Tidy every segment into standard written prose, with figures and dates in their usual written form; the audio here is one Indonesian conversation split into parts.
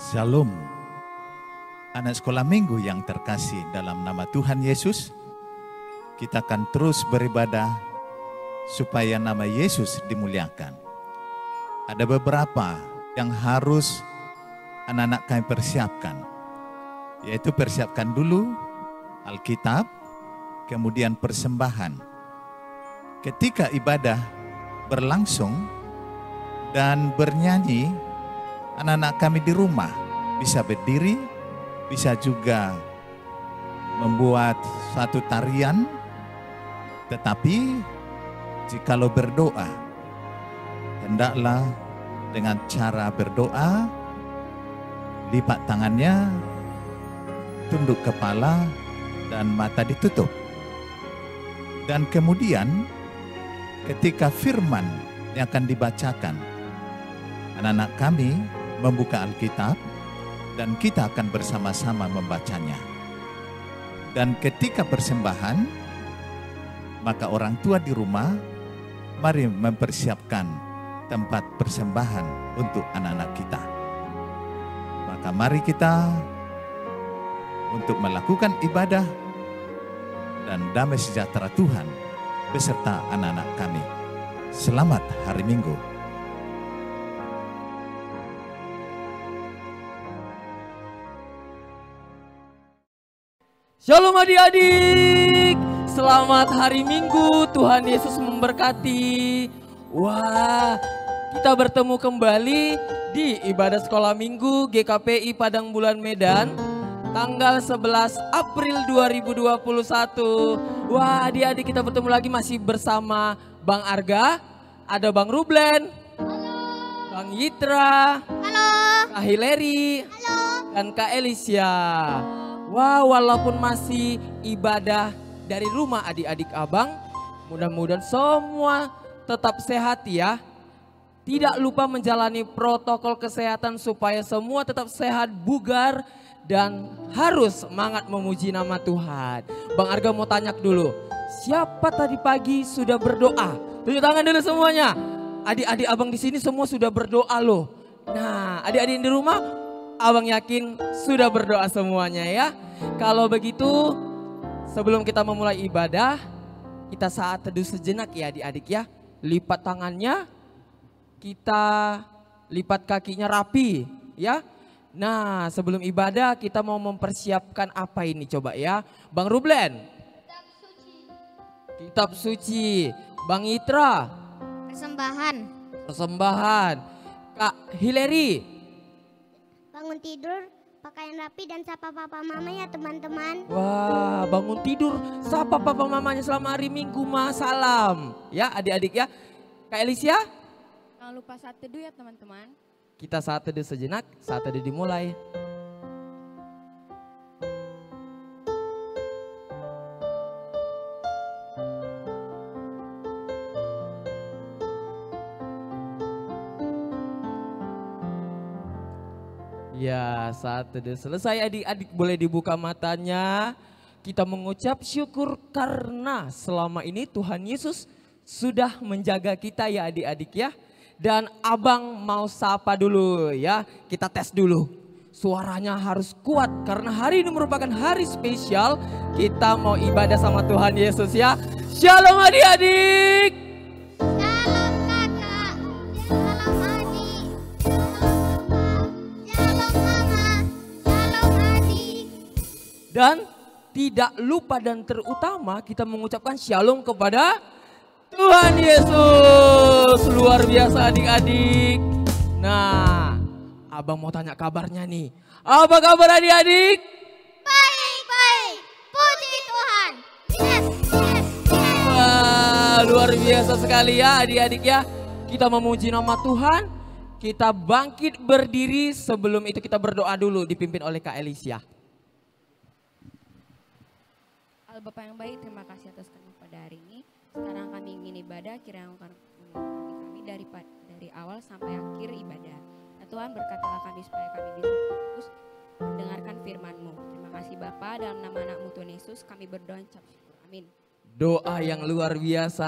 Shalom, anak sekolah minggu yang terkasih dalam nama Tuhan Yesus. Kita akan terus beribadah supaya nama Yesus dimuliakan. Ada beberapa yang harus anak-anak kami persiapkan, yaitu persiapkan dulu Alkitab, kemudian persembahan. Ketika ibadah berlangsung dan bernyanyi, anak-anak kami di rumah bisa berdiri, bisa juga membuat satu tarian. Tetapi jikalau berdoa, hendaklah dengan cara berdoa, lipat tangannya, tunduk kepala, dan mata ditutup. Dan kemudian ketika firman yang akan dibacakan, anak-anak kami membuka Alkitab dan kita akan bersama-sama membacanya. Dan ketika persembahan, maka orang tua di rumah mari mempersiapkan tempat persembahan untuk anak-anak kita. Maka mari kita untuk melakukan ibadah dan damai sejahtera Tuhan beserta anak-anak kami. Selamat hari Minggu. Shalom adik-adik, selamat hari Minggu, Tuhan Yesus memberkati. Wah, kita bertemu kembali di ibadah sekolah minggu GKPI Padang Bulan Medan, tanggal 11 April 2021. Wah, adik-adik kita bertemu lagi masih bersama Bang Arga, ada Bang Rublen, halo. Bang Yitra, halo. Kak Hileri, halo. Dan Kak Elisya. Wah, walaupun masih ibadah dari rumah adik-adik abang, mudah-mudahan semua tetap sehat ya. Tidak lupa menjalani protokol kesehatan supaya semua tetap sehat, bugar, dan harus semangat memuji nama Tuhan. Bang Arga mau tanya dulu, siapa tadi pagi sudah berdoa? Tunjuk tangan dulu semuanya. Adik-adik abang di sini semua sudah berdoa loh. Nah, adik-adik di rumah, abang yakin sudah berdoa semuanya ya. Kalau begitu, sebelum kita memulai ibadah, kita saat teduh sejenak ya adik-adik ya. Lipat tangannya, kita lipat kakinya rapi ya. Nah, sebelum ibadah kita mau mempersiapkan apa ini coba ya. Bang Rublen, kitab suci. Kitab suci. Bang Yitra, persembahan. Persembahan. Kak Hileri, bangun tidur, pakaian rapi, dan sapa papa mama ya teman-teman. Wah, bangun tidur, sapa papa mamanya selama hari Minggu, salam. Ya adik-adik ya. Kak Elisya? Jangan lupa saat teduh ya teman-teman. Kita saat teduh sejenak, saat teduh dimulai. Ya, saat teduh selesai adik-adik boleh dibuka matanya. Kita mengucap syukur karena selama ini Tuhan Yesus sudah menjaga kita ya adik-adik ya. Dan abang mau sapa dulu ya, kita tes dulu. Suaranya harus kuat karena hari ini merupakan hari spesial. Kita mau ibadah sama Tuhan Yesus ya. Shalom adik-adik. Shalom kakak, shalom adik, shalom mama, shalom adik. Dan tidak lupa dan terutama kita mengucapkan shalom kepada Tuhan Yesus. Luar biasa adik-adik. Nah, abang mau tanya kabarnya nih. Apa kabar adik-adik? Baik, puji Tuhan. Yes. Wah, luar biasa sekali ya adik-adik ya. Kita memuji nama Tuhan. Kita bangkit berdiri, sebelum itu kita berdoa dulu dipimpin oleh Kak Elisya. Allah Bapa yang baik, terima kasih atas kami pada hari ini. Sekarang kami ingin ibadah, kiranya akan kami dari awal sampai akhir ibadah. Nah, Tuhan berkatalah kami supaya kami bisa fokus mendengarkan firman-Mu. Terima kasih Bapa, dalam nama anak-Mu Tuhan Yesus kami berdoa ucap syukur. Amin. Doa yang luar biasa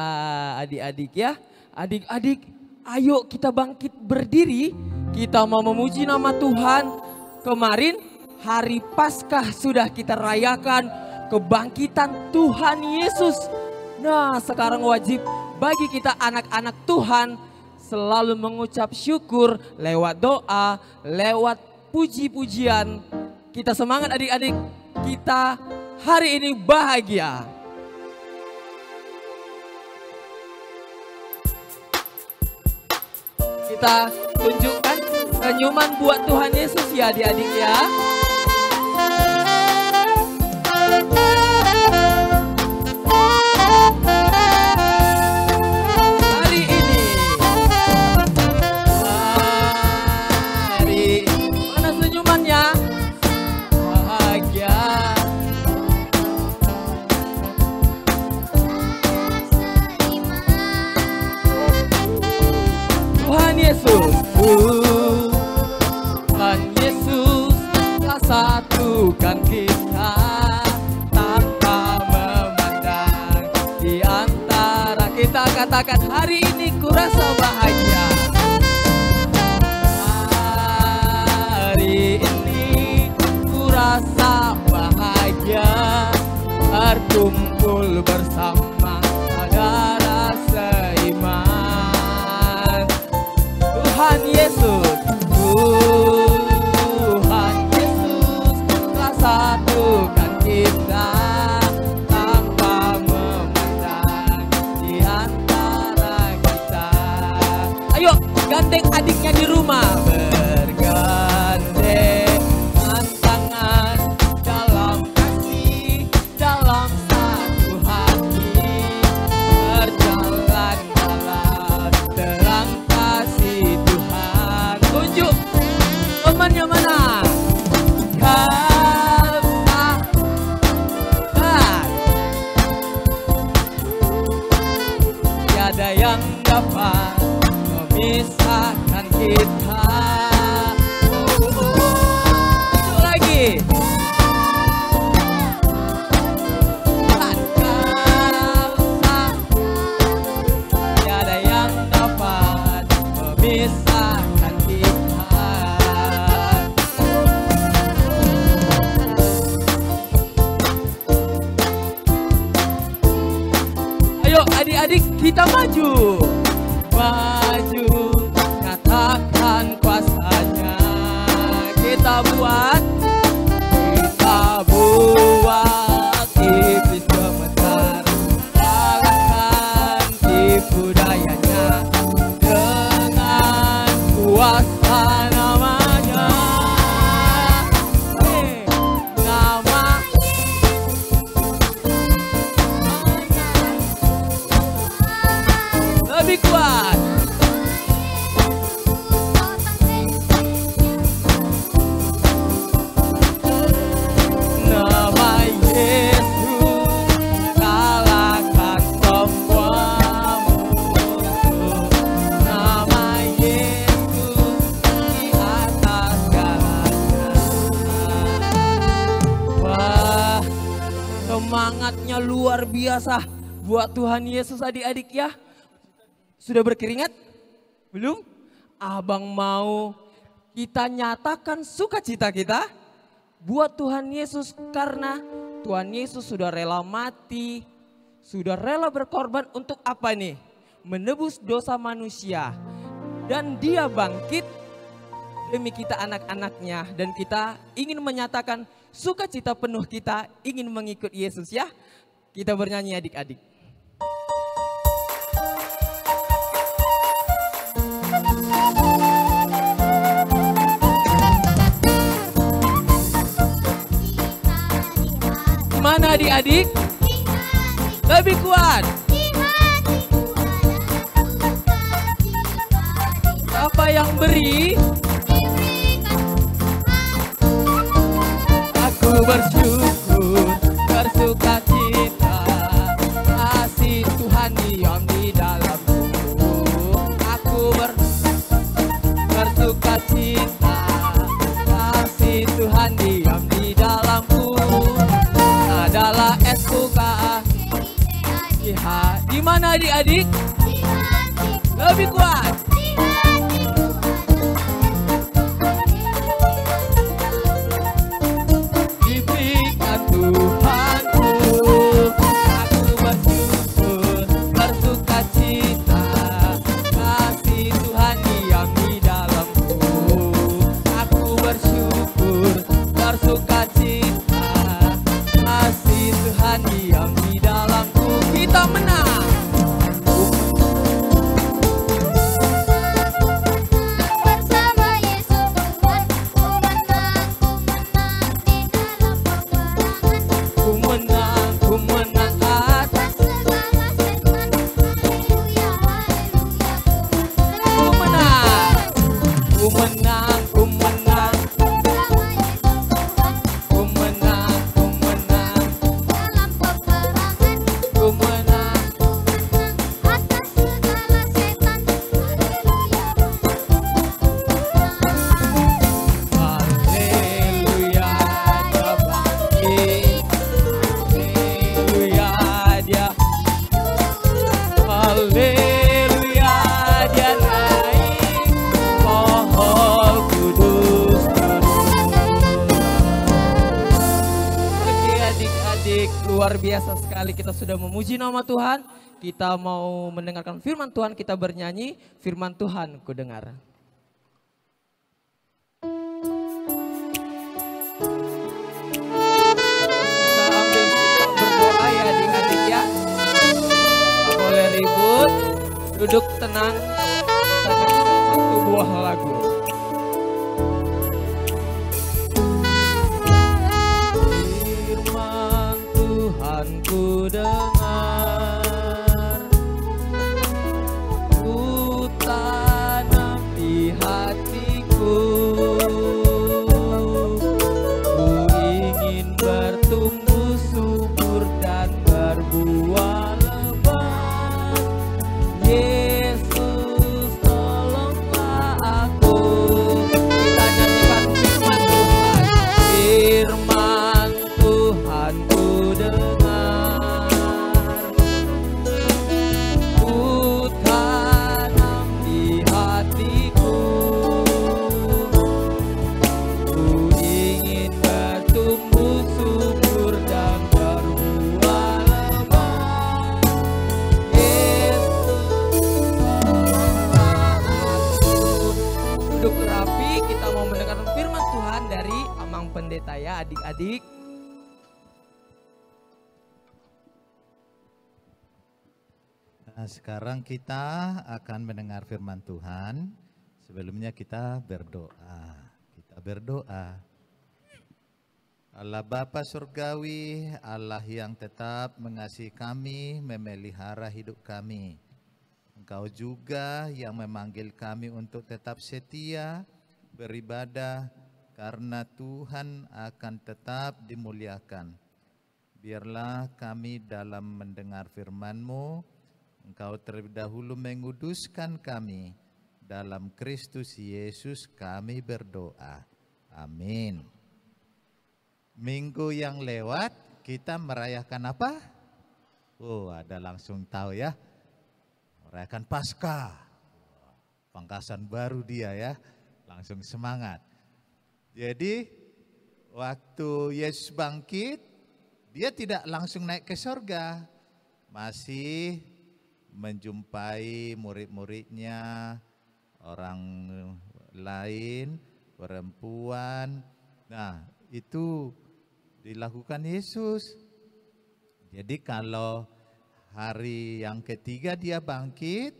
adik-adik ya. Adik-adik, ayo kita bangkit berdiri. Kita mau memuji nama Tuhan. kemarin hari Paskah sudah kita rayakan kebangkitan Tuhan Yesus. Nah, sekarang wajib bagi kita anak-anak Tuhan selalu mengucap syukur lewat doa, lewat puji-pujian. Kita semangat adik-adik, kita hari ini bahagia. Kita tunjukkan senyuman buat Tuhan Yesus ya adik-adik ya. Hari ini, mana senyumannya? Bahagia. Tuhan Yesus, Tuhan Yesus telah satukan kita tanpa memandang di antara kita. Katakan hari ini ku rasa bahagia. Hari ini ku rasa bahagia berkumpul bersama saudara seiman. Tuhan Yesus, Tuhan Yesus telah satukan kita tanpa memandang di antara kita. Ayo gandeng adiknya di rumah, bergandengan tangan dalam kasih, dalam satu hati, berjalan dalam terang kasih Tuhan. Tunjuk temannya mana? Tiada yang dapat memisahkan kita. Tunjuk lagi. Tiada yang dapat memisahkan kita. Ayo adik-adik kita maju. Maju, nyatakan kuasanya. Kita buat iblis gemetar, kalahkan tipu dayanya dengan kuasa namanya. Nama lebih kuat. Nama Yesus kalahkan semua musuh. Nama Yesus di atas segalanya. Wah, semangatnya luar biasa buat Tuhan Yesus adik-adik ya. Sudah berkeringat? Belum? Abang mau kita nyatakan sukacita kita buat Tuhan Yesus karena Tuhan Yesus sudah rela mati, sudah rela berkorban untuk apa nih? Menebus dosa manusia. Dan dia bangkit demi kita anak-anaknya. Dan kita ingin menyatakan sukacita penuh kita ingin mengikut Yesus ya. Kita bernyanyi adik-adik. Mana adik-adik? Lebih kuat. Apa yang beri? Aku bersyukur, bersuka cita, kasih Tuhan diam di dalamku. Aku bersuka cita, kasih Tuhan diam di dalamku. Adalah SUKA. Di mana adik-adik? Lebih kuat. luar biasa sekali, kita sudah memuji nama Tuhan. Kita mau mendengarkan firman Tuhan, kita bernyanyi firman Tuhan ku dengar. Kita ambil sikap berdoa ya adik-adik ya. Tidak boleh ribut, duduk tenang, kita nyanyikan satu buah lagu. Firman Tuhan ku dengar, ku tanam di hatiku, ku ingin bertumbuh subur dan berbuah lebat. Yesus tolonglah aku. Kita nyanyikan firman Tuhan. Firman Tuhan ku dengar, ku tanam di hatiku, ku ingin bertumbuh subur dan berbuah lebat. Yesus tolonglah aku. Duduk rapi, kita mau mendengarkan firman Tuhan dari Amang Pendeta ya adik-adik. Nah, sekarang kita akan mendengar firman Tuhan. Sebelumnya kita berdoa. Kita berdoa. Allah Bapa Surgawi, Allah yang tetap mengasihi kami, memelihara hidup kami. Engkau juga yang memanggil kami untuk tetap setia, beribadah, karena Tuhan akan tetap dimuliakan. Biarlah kami dalam mendengar firman-Mu, Engkau terlebih dahulu menguduskan kami. Dalam Kristus Yesus kami berdoa. Amin. Minggu yang lewat kita merayakan apa? Oh, ada langsung tahu ya. Merayakan Paskah. Pangkasan baru dia ya. Langsung semangat. Jadi waktu Yesus bangkit, dia tidak langsung naik ke surga. Masih menjumpai murid-muridnya, orang lain, perempuan. Nah, itu dilakukan Yesus. Jadi kalau hari yang ketiga dia bangkit,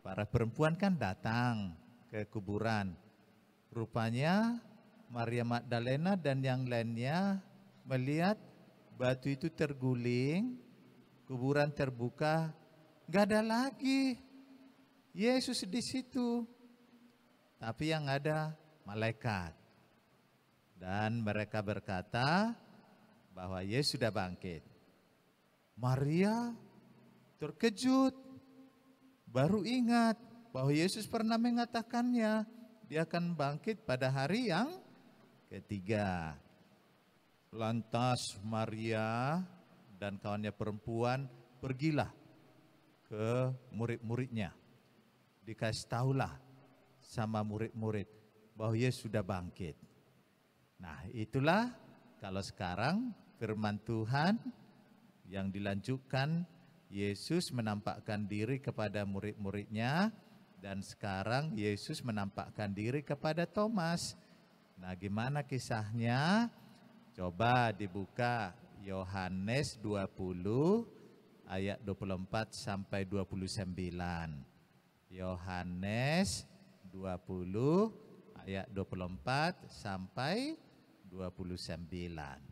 para perempuan kan datang ke kuburan. Rupanya Maria Magdalena dan yang lainnya melihat batu itu terguling, kuburan terbuka, nggak ada lagi Yesus di situ. Tapi yang ada malaikat. Dan mereka berkata bahwa Yesus sudah bangkit. Maria terkejut, baru ingat bahwa Yesus pernah mengatakannya, dia akan bangkit pada hari yang ketiga. Lantas Maria dan kawannya perempuan pergilah ke murid-muridnya. Dikasih tahulah sama murid-murid bahwa Yesus sudah bangkit. Nah, itulah kalau sekarang firman Tuhan yang dilanjutkan, Yesus menampakkan diri kepada murid-muridnya, dan sekarang Yesus menampakkan diri kepada Thomas. Nah, gimana kisahnya? Coba dibuka Yohanes 20 ayat 24 sampai 29. Yohanes 20 ayat 24 sampai 29.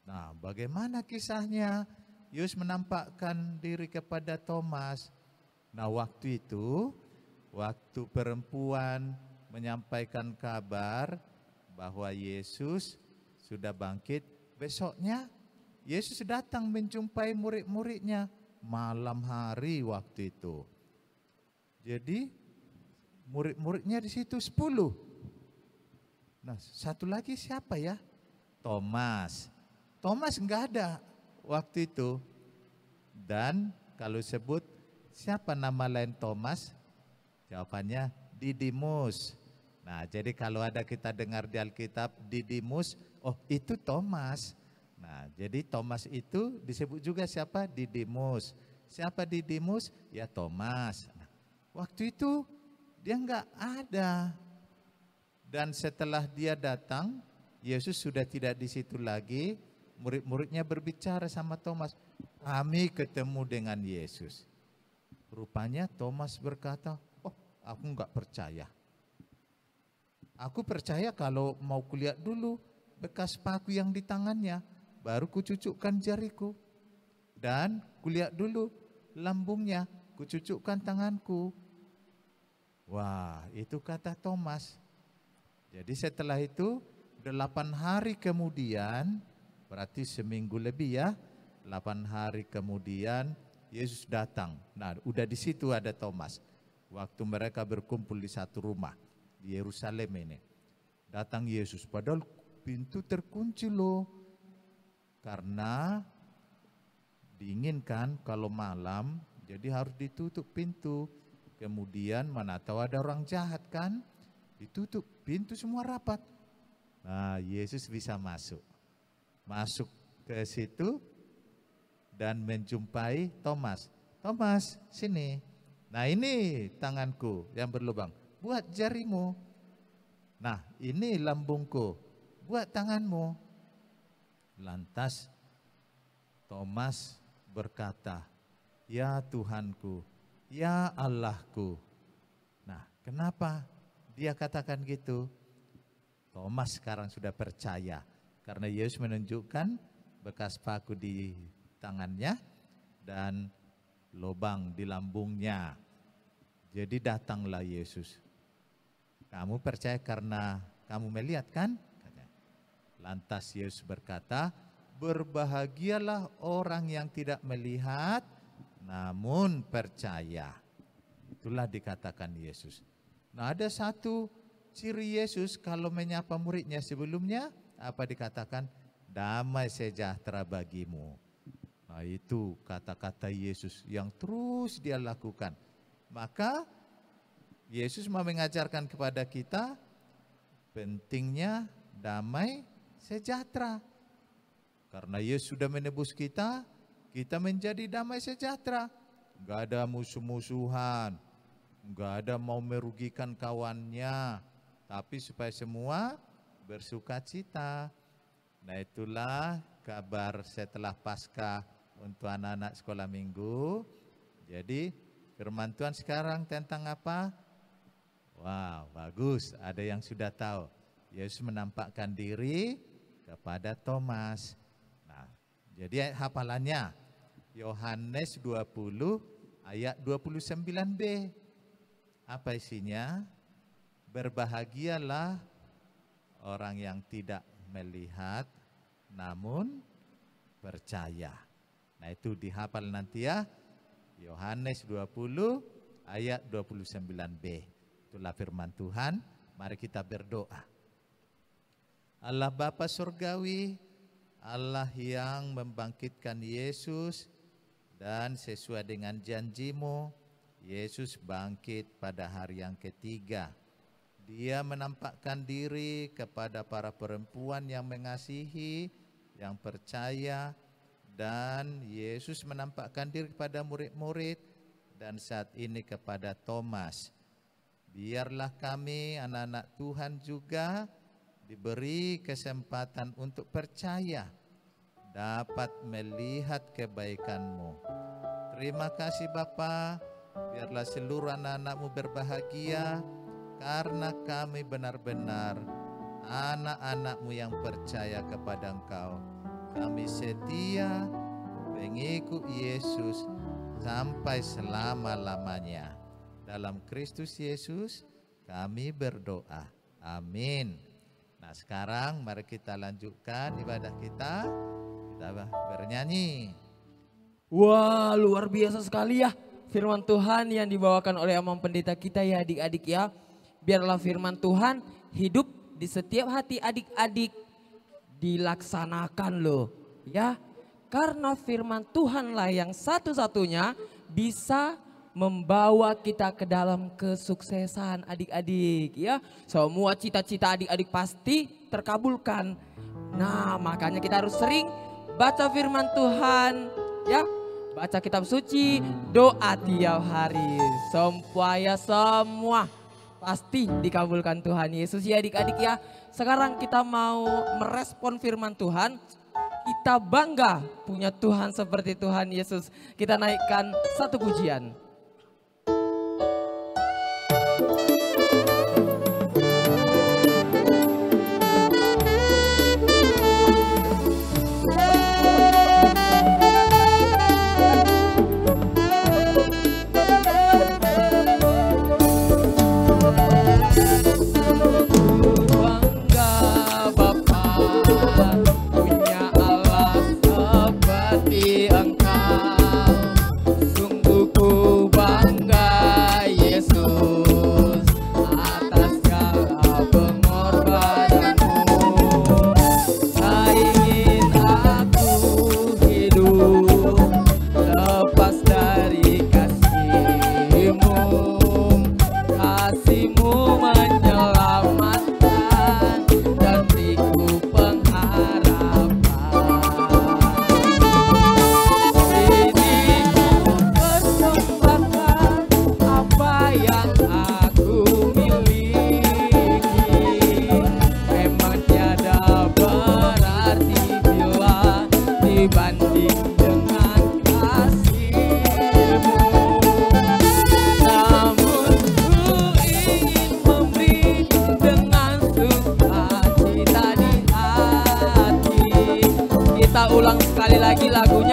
Nah, bagaimana kisahnya? Yesus menampakkan diri kepada Thomas. Nah, waktu itu, waktu perempuan menyampaikan kabar bahwa Yesus sudah bangkit, besoknya Yesus datang menjumpai murid-muridnya malam hari waktu itu. Jadi murid-muridnya di situ 10. Nah, satu lagi siapa ya? Thomas. Thomas enggak ada waktu itu. Dan kalau sebut siapa nama lain Thomas? Jawabannya Didimus. Nah, jadi kalau ada kita dengar di Alkitab Didimus, oh itu Thomas. Nah, jadi Thomas itu disebut juga siapa? Didimus. Siapa Didimus? Ya Thomas. Nah, waktu itu dia enggak ada. Dan setelah dia datang, Yesus sudah tidak di situ lagi. Murid-muridnya berbicara sama Thomas, kami ketemu dengan Yesus. Rupanya Thomas berkata, oh aku enggak percaya. Aku percaya kalau mau kulihat dulu bekas paku yang di tangannya, baru kucucukkan jariku. Dan kulihat dulu lambungnya, kucucukkan tanganku. Wah, itu kata Thomas. Jadi setelah itu 8 hari kemudian, berarti seminggu lebih ya, 8 hari kemudian Yesus datang. Nah, udah di situ ada Thomas. Waktu mereka berkumpul di satu rumah di Yerusalem ini. Datang Yesus, padahal pintu terkunci loh. Karena diinginkan kalau malam, jadi harus ditutup pintu. Kemudian mana tahu ada orang jahat kan, ditutup pintu semua rapat. Nah, Yesus bisa masuk. Masuk ke situ dan menjumpai Thomas. Thomas, sini. Nah, ini tanganku yang berlubang. Buat jarimu. Nah, ini lambungku. Buat tanganmu. Lantas Thomas berkata, ya Tuhanku, ya Allahku. Nah, kenapa dia katakan gitu? Thomas sekarang sudah percaya. Karena Yesus menunjukkan bekas paku di tangannya dan lubang di lambungnya. Jadi datanglah Yesus. Kamu percaya karena kamu melihat kan? Lantas Yesus berkata, berbahagialah orang yang tidak melihat namun percaya. Itulah dikatakan Yesus. Nah, ada satu ciri Yesus kalau menyapa muridnya sebelumnya, apa dikatakan? Damai sejahtera bagimu. Nah, itu kata-kata Yesus yang terus dia lakukan. Maka Yesus mau mengajarkan kepada kita pentingnya damai sejahtera. Karena Yesus sudah menebus kita, kita menjadi damai sejahtera. Enggak ada musuh-musuhan, enggak ada mau merugikan kawannya, tapi supaya semua bersuka cita. Nah, itulah kabar setelah Paskah untuk anak-anak sekolah minggu. Jadi firman Tuhan sekarang tentang apa? Wow, bagus, ada yang sudah tahu. Yesus menampakkan diri kepada Thomas. Nah, jadi hafalannya Yohanes 20 ayat 29b. Apa isinya? Berbahagialah orang yang tidak melihat namun percaya. Nah, itu dihafal nanti ya. Yohanes 20 ayat 29b. Itulah firman Tuhan. Mari kita berdoa. Allah Bapa Surgawi, Allah yang membangkitkan Yesus, dan sesuai dengan janjimu, Yesus bangkit pada hari yang ketiga. Dia menampakkan diri kepada para perempuan yang mengasihi, yang percaya, dan Yesus menampakkan diri kepada murid-murid, dan saat ini kepada Thomas. Biarlah kami anak-anak Tuhan juga diberi kesempatan untuk percaya, dapat melihat kebaikan-Mu. Terima kasih Bapa, biarlah seluruh anak-anak-Mu berbahagia, karena kami benar-benar anak-anak-Mu yang percaya kepada Engkau. Kami setia mengikut Yesus sampai selama-lamanya. Dalam Kristus Yesus kami berdoa. Amin. Nah, sekarang mari kita lanjutkan ibadah kita. Kita bernyanyi. Wah, luar biasa sekali ya firman Tuhan yang dibawakan oleh Amang Pendeta kita ya adik-adik ya. Biarlah firman Tuhan hidup di setiap hati adik-adik, dilaksanakan loh ya. Karena firman Tuhanlah yang satu-satunya bisa membawa kita ke dalam kesuksesan adik-adik ya. Semua cita-cita adik-adik pasti terkabulkan. Nah, makanya kita harus sering baca firman Tuhan, ya. Baca kitab suci, doa tiap hari supaya semua pasti dikabulkan Tuhan Yesus ya adik-adik ya. Sekarang kita mau merespon firman Tuhan. Kita bangga punya Tuhan seperti Tuhan Yesus. Kita naikkan satu pujian. Ulang sekali lagi lagunya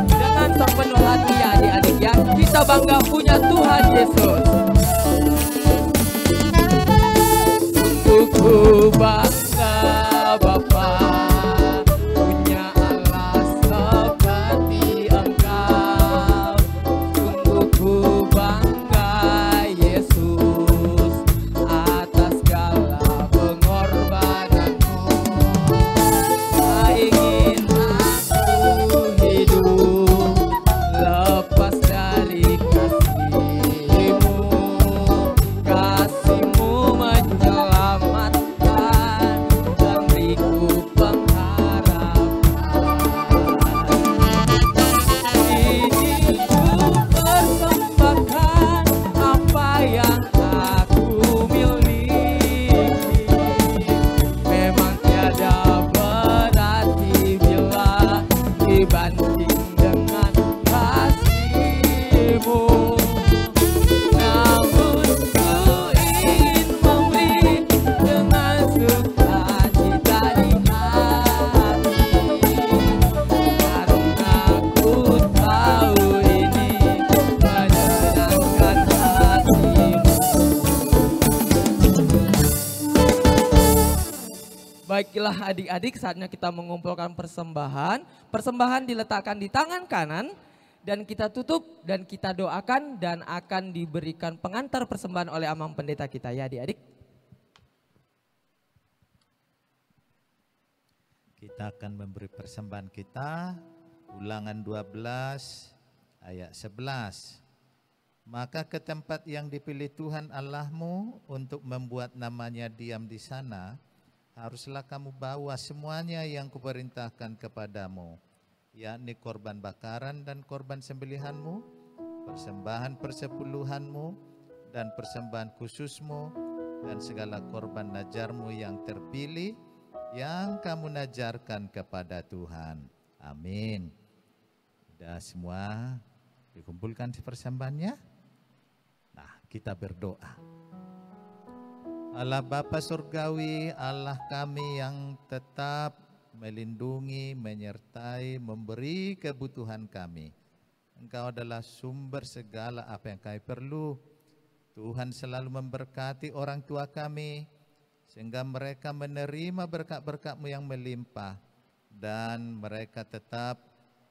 dengan sepenuh hati ya adik-adik ya. Kita bangga punya Tuhan Yesus. Sungguh bangga Bapa punya Allah seperti Engkau. Sungguh bangga Yesus atas segala pengorbananmu. Baiklah adik-adik, saatnya kita mengumpulkan persembahan. Persembahan diletakkan di tangan kanan dan kita tutup dan kita doakan dan akan diberikan pengantar persembahan oleh Amang Pendeta kita ya adik-adik. Kita akan memberi persembahan kita, Ulangan 12 ayat 11. Maka ke tempat yang dipilih Tuhan Allahmu untuk membuat namanya diam di sana, haruslah kamu bawa semuanya yang kuperintahkan kepadamu, yakni korban bakaran dan korban sembelihanmu, persembahan persepuluhanmu, dan persembahan khususmu, dan segala korban najarmu yang terpilih, yang kamu najarkan kepada Tuhan. Amin. Sudah semua dikumpulkan persembahannya? Nah, kita berdoa. Allah Bapa Surgawi, Allah kami yang tetap melindungi, menyertai, memberi kebutuhan kami. Engkau adalah sumber segala apa yang kami perlu. Tuhan selalu memberkati orang tua kami, sehingga mereka menerima berkat-berkat-Mu yang melimpah. Dan mereka tetap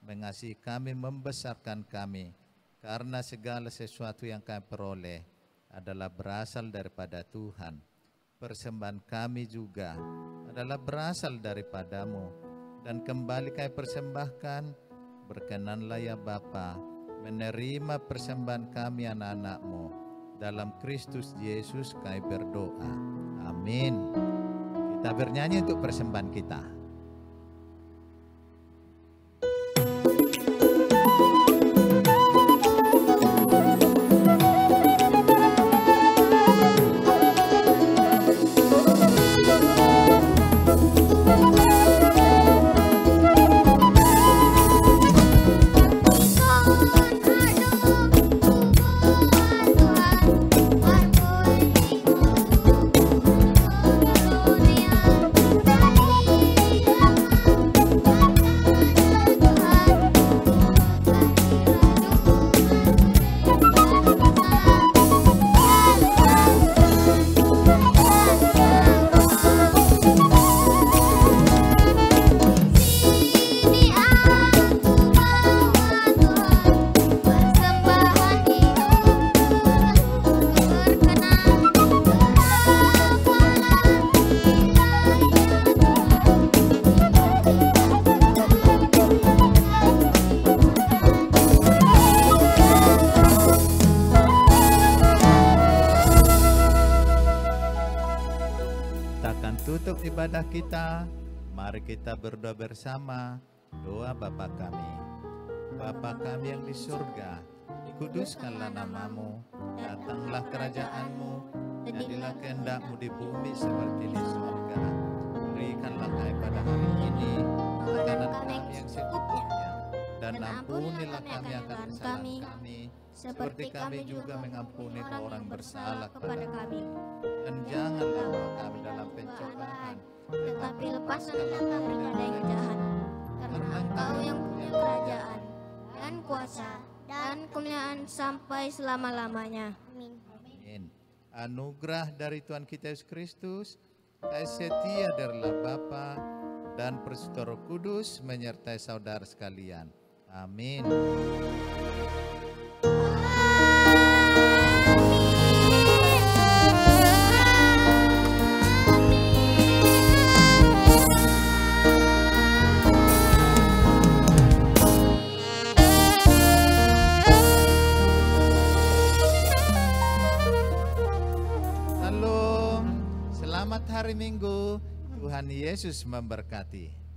mengasihi kami, membesarkan kami. Karena segala sesuatu yang kami peroleh adalah berasal daripada Tuhan. Persembahan kami juga adalah berasal daripada-Mu. Dan kembali kami persembahkan, berkenanlah ya Bapa, menerima persembahan kami anak-anak-Mu. Dalam Kristus Yesus kami berdoa. Amin. Kita bernyanyi untuk persembahan kita. Menutup ibadah kita, mari kita berdoa bersama. Doa Bapa kami. Bapa kami yang di surga, dikuduskanlah namamu, datanglah kerajaanmu, jadilah kehendak-Mu di bumi seperti di surga. Berikanlah kami pada hari ini makanan kami yang secukupnya, dan ampunilah kami akan kesalahan kami, seperti kami juga mengampuni orang bersalah kepada kami. Dan janganlah bawa kami dalam pencobaan, tetapi lepaskanlah kami dari yang jahat. Karena Engkau yang punya kerajaan dan kuasa dan kemuliaan sampai selama-lamanya. Amin. Amin. Anugerah dari Tuhan kita Yesus Kristus, kasih setia dari Allah Bapa dan Persekutuan Roh Kudus menyertai saudara sekalian. Amin. Shalom, selamat hari Minggu. Tuhan Yesus memberkati.